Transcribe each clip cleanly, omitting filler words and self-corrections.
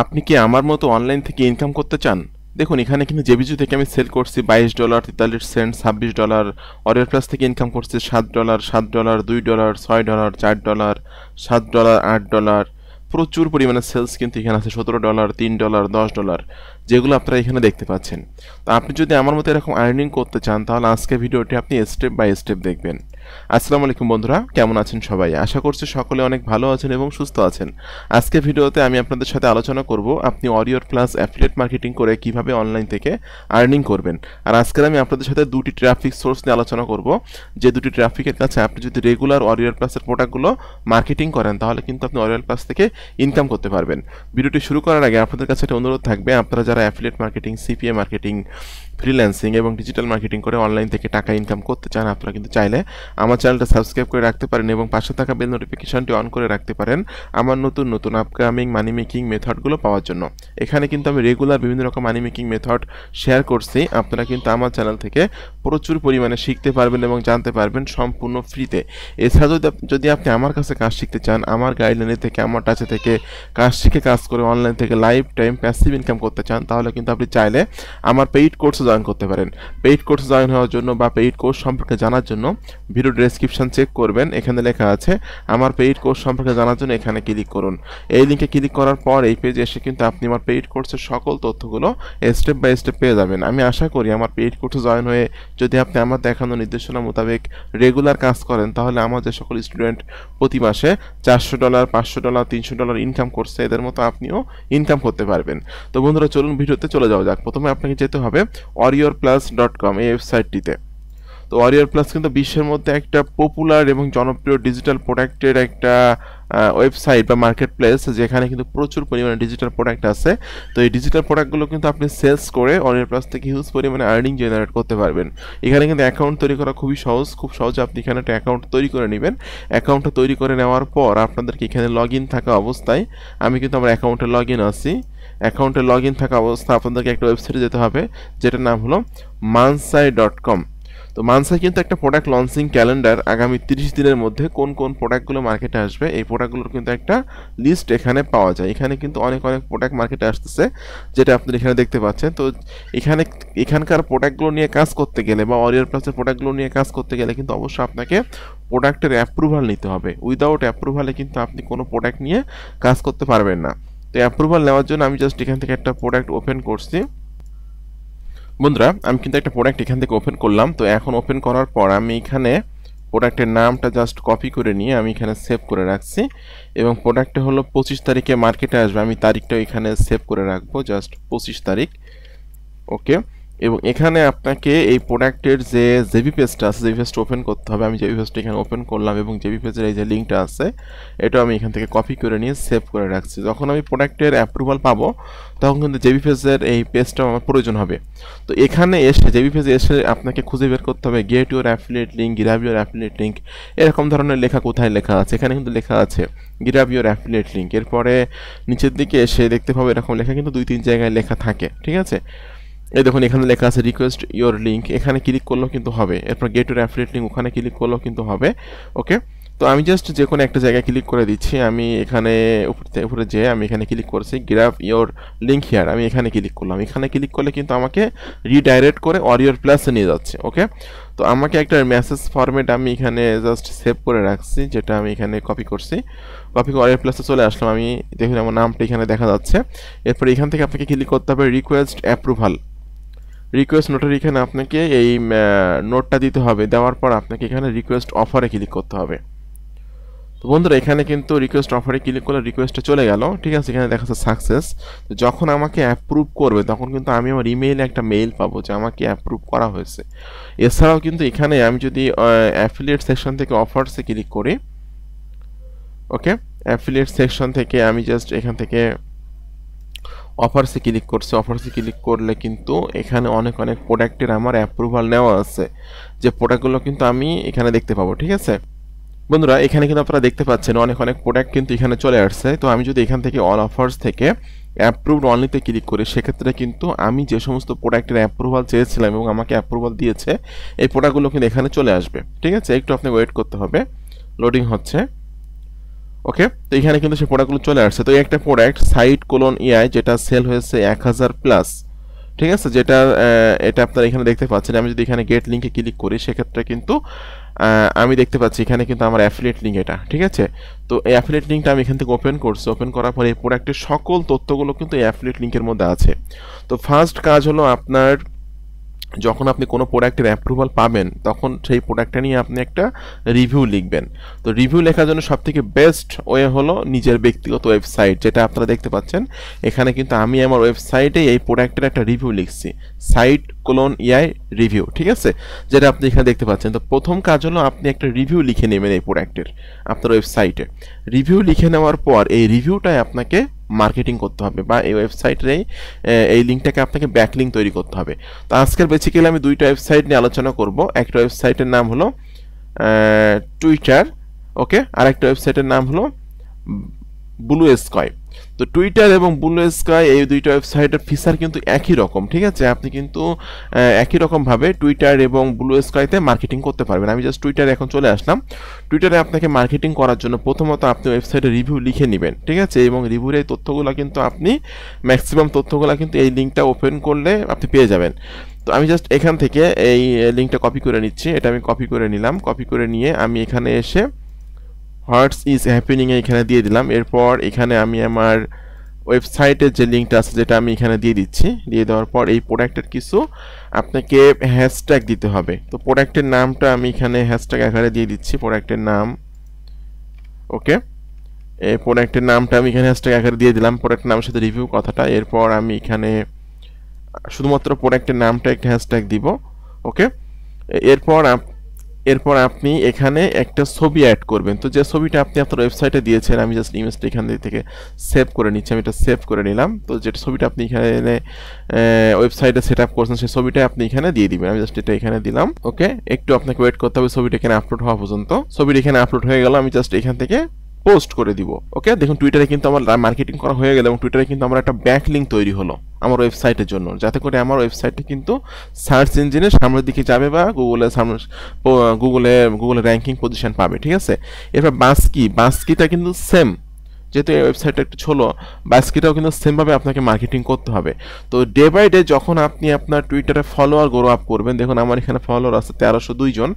আপনি কি আমার মতো অনলাইন থেকে ইনকাম করতে চান? দেখুন এখানে কিন্তু জেবিজু থেকে আমি সেল করছি $22, 43 সেন্ট, $26। অরিয়র প্লাস থেকে ইনকাম করছি $7, $7, $2, $6, $4, $7, $8। প্রচুর পরিমাণে সেলস কিন্তু এখানে আছে $17, $3, $10, যেগুলো আপনারা এখানে দেখতে পাচ্ছেন। তো আপনি যদি আমার মতো এরকম আর্নিং করতে চান তাহলে আজকে ভিডিওটি আপনি স্টেপ বাই স্টেপ দেখবেন। আসসালামু আলাইকুম বন্ধুরা, কেমন আছেন সবাই? আশা করছি সকলে অনেক ভালো আছেন এবং সুস্থ আছেন। আজকে ভিডিওতে আমি আপনাদের সাথে আলোচনা করব আপনি অরিয়র প্লাস অ্যাফিলিয়েট মার্কেটিং করে কিভাবে অনলাইন থেকে আর্নিং করবেন। আর আজকে আমি আপনাদের সাথে দুটি ট্রাফিক সোর্স নিয়ে আলোচনা করব, যে দুটি ট্রাফিকের কাছে আপনি যদি রেগুলার অরিয়র প্লাসের প্রোডাক্টগুলো মার্কেটিং করেন তাহলে কিন্তু আপনি অরিয়র প্লাস থেকে ইনকাম করতে পারবেন। ভিডিওটি শুরু করার আগে আপনাদের কাছে একটা অনুরোধ থাকবে, আপনারা যারা affiliate marketing, CPA marketing, freelancing এবং ডিজিটাল মার্কেটিং করে অনলাইন থেকে টাকা ইনকাম করতে চান, আপনারা কিন্তু চাইলে আমার চ্যানেলটা সাবস্ক্রাইব করে রাখতে পারেন এবং পাশে থাকা বেল নোটিফিকেশনটি অন করে রাখতে পারেন আমার নতুন নতুন আপকামিং মানি মেকিং মেথডগুলো পাওয়ার জন্য। এখানে কিন্তু আমি রেগুলার বিভিন্ন রকম মানি মেকিং মেথড শেয়ার করছি, আপনারা কিন্তু আমার চ্যানেল থেকে প্রচুর পরিমাণে শিখতে পারবেন এবং জানতে পারবেন সম্পূর্ণ ফ্রিতে। এছাড়াও যদি আপনি আমার কাছে কাজ শিখতে চান, আমার গাইডলাইনে থেকে, আমার টাচে থেকে কাজ শিখে কাজ করে অনলাইন থেকে লাইফ টাইম প্যাসিভ ইনকাম করতে চান, তাহলে কিন্তু আপনি চাইলে আমার পেইড কোর্সে জয়েন করতে পারেন। পেইড কোর্সে জয়েন হওয়ার জন্য বা পেইড কোর্স সম্পর্কে জানার জন্য ভিডিও ডেসক্রিপশন চেক করবেন, এখানে লেখা আছে আমার পেইড কোর্স সম্পর্কে জানার জন্য এখানে ক্লিক করুন। এই লিঙ্কে ক্লিক করার পর এই পেজে এসে কিন্তু আপনি আমার পেইড কোর্সের সকল তথ্যগুলো স্টেপ বাই স্টেপ পেয়ে যাবেন। আমি আশা করি আমার পেইড কোর্সে জয়েন হয়ে যদি আপনি আমার দেখানো নির্দেশনা মোতাবেক রেগুলার কাজ করেন তাহলে আমার যে সকল স্টুডেন্ট প্রতি মাসে $400, $500, $300 ইনকাম করছে, এদের মতো আপনিও ইনকাম করতে পারবেন। তো বন্ধুরা চলুন ভিডিওতে চলে যাওয়া যাক। প্রথমে আপনাকে যেতে হবে warriorplus.com এই ওয়েবসাইটটিতে। তো ওয়ারিয়র প্লাস কিন্তু বিশ্বের মধ্যে একটা পপুলার এবং জনপ্রিয় ডিজিটাল প্রোডাক্টের একটা ওয়েবসাইট বা মার্কেট প্লেস, যেখানে কিন্তু প্রচুর পরিমাণে ডিজিটাল প্রোডাক্ট আছে। তো এই ডিজিটাল প্রোডাক্টগুলো কিন্তু আপনি সেলস করে ওয়ারিয়র প্লাস থেকে হিউজ পরিমাণে আর্নিং জেনারেট করতে পারবেন। এখানে কিন্তু অ্যাকাউন্ট তৈরি করা খুবই সহজ, খুব সহজে আপনি এখানে একটা অ্যাকাউন্ট তৈরি করে নেবেন। অ্যাকাউন্টটা তৈরি করে নেওয়ার পর আপনাদেরকে এখানে লগ ইন থাকা অবস্থায়, আমি কিন্তু আমার অ্যাকাউন্টে লগ ইন আছি, অ্যাকাউন্টে লগ ইন থাকা অবস্থায় আপনাদেরকে একটা ওয়েবসাইটে যেতে হবে যেটার নাম হলো mansai.com। তো মানসাই কিন্তু একটা প্রোডাক্ট লঞ্চিং ক্যালেন্ডার, আগামী 30 দিনের মধ্যে কোন কোন প্রোডাক্টগুলো মার্কেটে আসবে এই প্রোডাক্টগুলোর কিন্তু একটা লিস্ট এখানে পাওয়া যায়। এখানে কিন্তু অনেক প্রোডাক্ট মার্কেটে আসতেছে, যেটা আপনারা এখানে দেখতে পাচ্ছেন। তো এখানকার প্রোডাক্টগুলো নিয়ে কাজ করতে গেলে বা ওয়ারিয়র প্লাসের প্রোডাক্টগুলো নিয়ে কাজ করতে গেলে কিন্তু অবশ্যই আপনাকে প্রোডাক্টের অ্যাপ্রুভাল নিতে হবে। উইদাউট অ্যাপ্রুভালে কিন্তু আপনি কোনো প্রোডাক্ট নিয়ে কাজ করতে পারবেন না। তো অ্যাপ্রুভাল নেওয়ার জন্য আমি জাস্ট এখান থেকে একটা প্রোডাক্ট ওপেন করছি। বন্ধুরা আমি কিন্তু একটা প্রোডাক্ট এখান থেকে ওপেন করলাম। তো এখন ওপেন করার পর আমি এখানে প্রোডাক্টের নামটা জাস্ট কপি করে নিয়ে আমি এখানে সেভ করে রাখছি এবং প্রোডাক্টটা হলো 25 তারিখে মার্কেটে আসবে, আমি তারিখটাও এখানে সেভ করে রাখবো, জাস্ট 25 তারিখ। ওকে, এবং এখানে আপনাকে এই প্রোডাক্টের যে জেবি পেজটা আছে, জেবি পেজটা ওপেন করতে হবে। আমি জেবি পেজটা এখানে ওপেন করলাম এবং জেবি পেজের এই যে লিঙ্কটা আছে এটা আমি এখান থেকে কপি করে নিয়ে সেভ করে রাখছি। যখন আমি প্রোডাক্টের অ্যাপ্রুভাল পাবো তখন কিন্তু জেবি পেজের এই পেজটা আমার প্রয়োজন হবে। তো এখানে এসে জেবি পেজে এসে আপনাকে খুঁজে বের করতে হবে get your affiliate link, grab your affiliate link, এরকম ধরনের লেখা কোথায় লেখা আছে। এখানে কিন্তু লেখা আছে গ্র্যাব ইউর অ্যাফিলিয়েট লিঙ্ক। এরপরে নিচের দিকে এসে দেখতে পাবো এরকম লেখা কিন্তু 2-3 জায়গায় লেখা থাকে, ঠিক আছে। এই দেখুন এখানে লেখা আছে রিকোয়েস্ট ইওর লিঙ্ক, এখানে ক্লিক করলেও কিন্তু হবে। এরপর গেট ইউর অ্যাফিলিয়েট লিঙ্ক, ওখানে ক্লিক করলেও কিন্তু হবে। ওকে, তো আমি জাস্ট যে কোনো একটা জায়গায় ক্লিক করে দিচ্ছি। আমি এখানে উপরে যেয়ে আমি এখানে ক্লিক করছি গ্র্যাব ইওর লিঙ্ক হিয়ার, আমি এখানে ক্লিক করলাম। এখানে ক্লিক করলে কিন্তু আমাকে রিডাইরেক্ট করে ওয়ারিয়র প্লাসে নিয়ে যাচ্ছে। ওকে, তো আমাকে একটা মেসেজ ফরম্যাট আমি এখানে জাস্ট সেভ করে রাখছি, যেটা আমি এখানে কপি করছি। কপি করে ওয়ারিয়র প্লাসে চলে আসলাম। আমি দেখুন আমার নামটা এখানে দেখা যাচ্ছে। এরপর এখান থেকে আপনাকে ক্লিক করতে হবে রিকোয়েস্ট অ্যাপ্রুভাল, রিকোয়েস্ট নোটের এখানে আপনাকে এই নোটটা দিতে হবে। দেওয়ার পর আপনাকে এখানে রিকোয়েস্ট অফারে ক্লিক করতে হবে। তো বন্ধুরা এখানে কিন্তু রিকোয়েস্ট অফারে ক্লিক করলে রিকোয়েস্টটা চলে গেল, ঠিক আছে। এখানে দেখা যাচ্ছে সাকসেস। তো যখন আমাকে অ্যাপ্রুভ করবে তখন কিন্তু আমি আমার ইমেইলে একটা মেইল পাবো যে আমাকে অ্যাপ্রুভ করা হয়েছে। এছাড়াও কিন্তু এখানে আমি যদি অ্যাফিলিয়েট সেকশন থেকে অফার্সে ক্লিক করি, ওকে, অ্যাফিলিয়েট সেকশন থেকে আমি জাস্ট এখান থেকে অফার্সে ক্লিক করছি। অফার্সে ক্লিক করলে কিন্তু এখানে অনেক প্রোডাক্টের আমার অ্যাপ্রুভাল নেওয়া আছে, যে প্রোডাক্টগুলো কিন্তু আমি এখানে দেখতে পাবো, ঠিক আছে। বন্ধুরা এখানে কিন্তু আপনারা দেখতে পাচ্ছেন অনেক প্রোডাক্ট কিন্তু এখানে চলে আসছে। তো আমি যদি এখান থেকে অল অফার্স থেকে অ্যাপ্রুভড অনলিতে ক্লিক করি, সেক্ষেত্রে কিন্তু আমি যে সমস্ত প্রোডাক্টের অ্যাপ্রুভাল চেয়েছিলাম এবং আমাকে অ্যাপ্রুভাল দিয়েছে এই প্রোডাক্টগুলো কিন্তু এখানে চলে আসবে, ঠিক আছে। একটু আপনাকে ওয়েট করতে হবে, লোডিং হচ্ছে। ওকে, তো এখানে কিন্তু সেই প্রোডাক্টগুলো চলে আসছে। তো এই একটা প্রোডাক্ট সাইট কোলন ইআই যেটা সেল হয়েছে 1000 প্লাস, ঠিক আছে, যেটা এটা আপনারা এখানে দেখতে পাচ্ছেন। আমি যদি এখানে গেট লিঙ্কে ক্লিক করি সেক্ষেত্রে কিন্তু আমি দেখতে পাচ্ছি এখানে কিন্তু আমার অ্যাফিলিয়েট লিঙ্ক এটা, ঠিক আছে। তো এই অ্যাফিলিয়েট লিঙ্কটা আমি এখান থেকে ওপেন করছি। ওপেন করার পরে এই প্রোডাক্টের সকল তথ্যগুলো কিন্তু এই অ্যাফিলিয়েট লিঙ্কের মধ্যে আছে। তো ফার্স্ট কাজ হলো আপনার, যখন আপনি কোনো প্রোডাক্টের অ্যাপ্রুভাল পাবেন তখন সেই প্রোডাক্টটা নিয়ে আপনি একটা রিভিউ লিখবেন। তো রিভিউ লেখার জন্য সবথেকে বেস্ট ওয়ে হলো নিজের ব্যক্তিগত ওয়েবসাইট, যেটা আপনারা দেখতে পাচ্ছেন এখানে কিন্তু আমি আমার ওয়েবসাইটে এই প্রোডাক্টের একটা রিভিউ লিখছি, সাইট কোলন ইআই রিভিউ, ঠিক আছে, যেটা আপনি এখানে দেখতে পাচ্ছেন। তো প্রথম কাজ হলো আপনি একটা রিভিউ লিখে নেবেন এই প্রোডাক্টের আপনার ওয়েবসাইটে। রিভিউ লিখে নেওয়ার পর এই রিভিউটাই আপনাকে মার্কেটিং করতে হবে, বা এই ওয়েবসাইটের এই লিঙ্কটাকে আপনাকে ব্যাকলিঙ্ক তৈরি করতে হবে। তো আজকের বেসিক্যালি আমি দুইটা ওয়েবসাইট নিয়ে আলোচনা করব। একটা ওয়েবসাইটের নাম হলো টুইটার, ওকে, আর একটা ওয়েবসাইটের নাম হলো ব্লু স্কাই। তো টুইটার এবং ব্লু স্কাই এই দুইটা ওয়েবসাইটের ফিচার কিন্তু একই রকম, ঠিক আছে। আপনি কিন্তু একই রকমভাবে টুইটার এবং ব্লু স্কাইতে মার্কেটিং করতে পারবেন। আমি জাস্ট টুইটারে এখন চলে আসলাম। টুইটারে আপনাকে মার্কেটিং করার জন্য প্রথমত আপনি ওয়েবসাইটে রিভিউ লিখে নেবেন, ঠিক আছে, এবং রিভিউর এই তথ্যগুলো কিন্তু আপনি ম্যাক্সিমাম তথ্যগুলো কিন্তু এই লিঙ্কটা ওপেন করলে আপনি পেয়ে যাবেন। তো আমি জাস্ট এখান থেকে এই লিঙ্কটা কপি করে নিচ্ছি। এটা আমি কপি করে নিলাম। কপি করে নিয়ে আমি এখানে এসে হোয়াটস ইজ হ্যাপেনিং এখানে দিয়ে দিলাম। এরপর এখানে আমি আমার ওয়েবসাইটের যে লিঙ্কটা আছে যেটা আমি এখানে দিয়ে দিচ্ছি। দিয়ে দেওয়ার পর এই প্রোডাক্টের কিছু আপনাকে হ্যাশট্যাগ দিতে হবে। তো প্রোডাক্টের নামটা আমি এখানে হ্যাশট্যাগ আকারে দিয়ে দিচ্ছি, প্রোডাক্টের নাম, ওকে। এই প্রোডাক্টের নামটা আমি এখানে হ্যাশট্যাগ আকারে দিয়ে দিলাম, প্রোডাক্টের নামের সাথে রিভিউ কথাটা। এরপর আমি এখানে শুধুমাত্র প্রোডাক্টের নামটা একটা হ্যাশট্যাগ দিব, ওকে। এরপর আপনি এখানে একটা ছবি অ্যাড করবেন। তো যে ছবিটা আপনি আপনার ওয়েবসাইটে দিয়েছেন, আমি জাস্ট ইমেজটা এখান থেকে সেভ করে নিচ্ছি। আমি এটা সেভ করে নিলাম। তো যেটা ছবিটা আপনি এখানে ওয়েবসাইটে সেট আপ করছেন সেই ছবিটা আপনি এখানে দিয়ে দিবেন। আমি জাস্ট এটা এখানে দিলাম, ওকে। একটু আপনাকে ওয়েট করতে হবে ছবিটা এখানে আপলোড হওয়া পর্যন্ত। ছবিটা এখানে আপলোড হয়ে গেল, আমি জাস্ট এখান থেকে পোস্ট করে দিব, ওকে। দেখুন টুইটারে কিন্তু আমার মার্কেটিং করা হয়ে গেল এবং টুইটারে কিন্তু আমার একটা ব্যাক লিঙ্ক তৈরি হলো আমার ওয়েবসাইটের জন্য, যাতে করে আমার ওয়েবসাইটটা কিন্তু সার্চ ইঞ্জিনে সামনের দিকে যাবে বা গুগলে র্যাঙ্কিং পজিশন পাবে, ঠিক আছে। এরপর বাস্কিটা কিন্তু সেম, যেহেতু এই ওয়েবসাইটটা একটু ছোলো, বাস্কিটাও কিন্তু সেমভাবে আপনাকে মার্কেটিং করতে হবে। তো ডে বাই ডে যখন আপনি আপনার টুইটারে ফলোয়ার গ্রো আপ করবেন, দেখুন আমার এখানে ফলোয়ার আছে 1302 জন।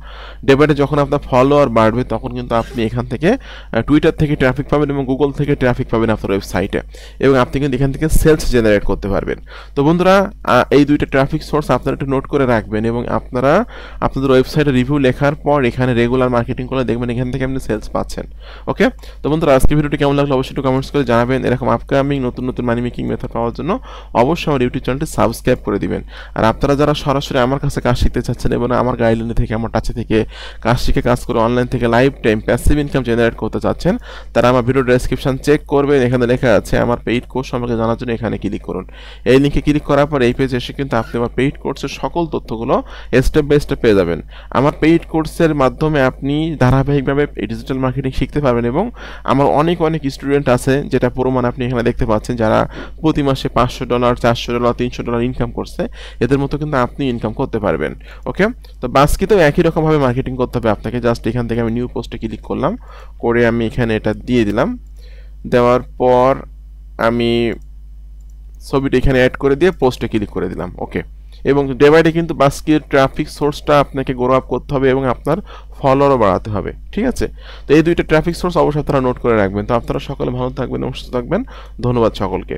ডে বাই ডে যখন আপনার ফলোয়ার বাড়বে তখন কিন্তু আপনি এখান থেকে টুইটার থেকে ট্রাফিক পাবেন এবং গুগল থেকে ট্রাফিক পাবেন আপনার ওয়েবসাইটে, এবং আপনি কিন্তু এখান থেকে সেলস জেনারেট করতে পারবেন। তো বন্ধুরা, এই দুইটা ট্রাফিক সোর্স আপনারা একটু নোট করে রাখবেন, এবং আপনারা আপনাদের ওয়েবসাইটে রিভিউ লেখার পর এখানে রেগুলার মার্কেটিং করলে দেখবেন এখান থেকে আপনি সেলস পাচ্ছেন, ওকে। তো বন্ধুরা, আজকে ভিডিওটি কেমন লাগলো অবশ্যই একটু কমেন্টস করে জানাবেন। এরকম আপকামিং নতুন নতুন মানি মেকিং মেথড পাওয়ার জন্য অবশ্যই আমার ইউটিউব চ্যানেলটি সাবস্ক্রাইব করে দিবেন। আর আপনারা যারা সরাসরি আমার কাছে কাজ শিখতে চাচ্ছেন এবং আমার গাইডলাইনে থেকে, আমার টাচে থেকে কাজ শিখে কাজ করে অনলাইন থেকে life time passive income generate করতে চাচ্ছেন, তারা আমার ভিডিও ডেসক্রিপশন চেক করবেন। এখানে লেখা আছে আমার পেইড কোর্স সম্পর্কে জানার জন্য এখানে ক্লিক করুন। এই লিঙ্কে ক্লিক করার পর এই পেজে এসে কিন্তু আপনি আমার পেইড কোর্সের সকল তথ্যগুলো স্টেপ বাই স্টেপ পেয়ে যাবেন। আমার পেইড কোর্সের মাধ্যমে আপনি ধারাবাহিকভাবে ডিজিটাল মার্কেটিং শিখতে পারবেন, এবং আমার অনেক স্টুডেন্ট আছে, যেটা প্রমাণ আপনি এখানে দেখতে পাচ্ছেন, যারা প্রতি মাসে $500, $400, $300 ইনকাম করছে। এদের মতো কিন্তু আপনি ইনকাম করতে পারবেন, ওকে। তো বাস্কিতেও একই রকমভাবে মার্কেটিং করতে হবে আপনাকে। জাস্ট এখান থেকে আমি নিউ পোস্টে ক্লিক করলাম, করে আমি এখানে এটা দিয়ে দিলাম। দেওয়ার পর আমি ছবিটা এখানে অ্যাড করে দিয়ে পোস্টে ক্লিক করে দিলাম, ওকে। এবং ডে বাই ডে কিন্তু বাস্কির ট্রাফিক সোর্সটা আপনাকে গ্রো আপ করতে হবে এবং আপনার ফলোয়ারও বাড়াতে হবে, ঠিক আছে। তো এই দুইটা ট্রাফিক সোর্স অবশ্যই আপনারা নোট করে রাখবেন। তো আপনারা সকলে ভালো থাকবেন এবং সুস্থ থাকবেন। ধন্যবাদ সকলকে।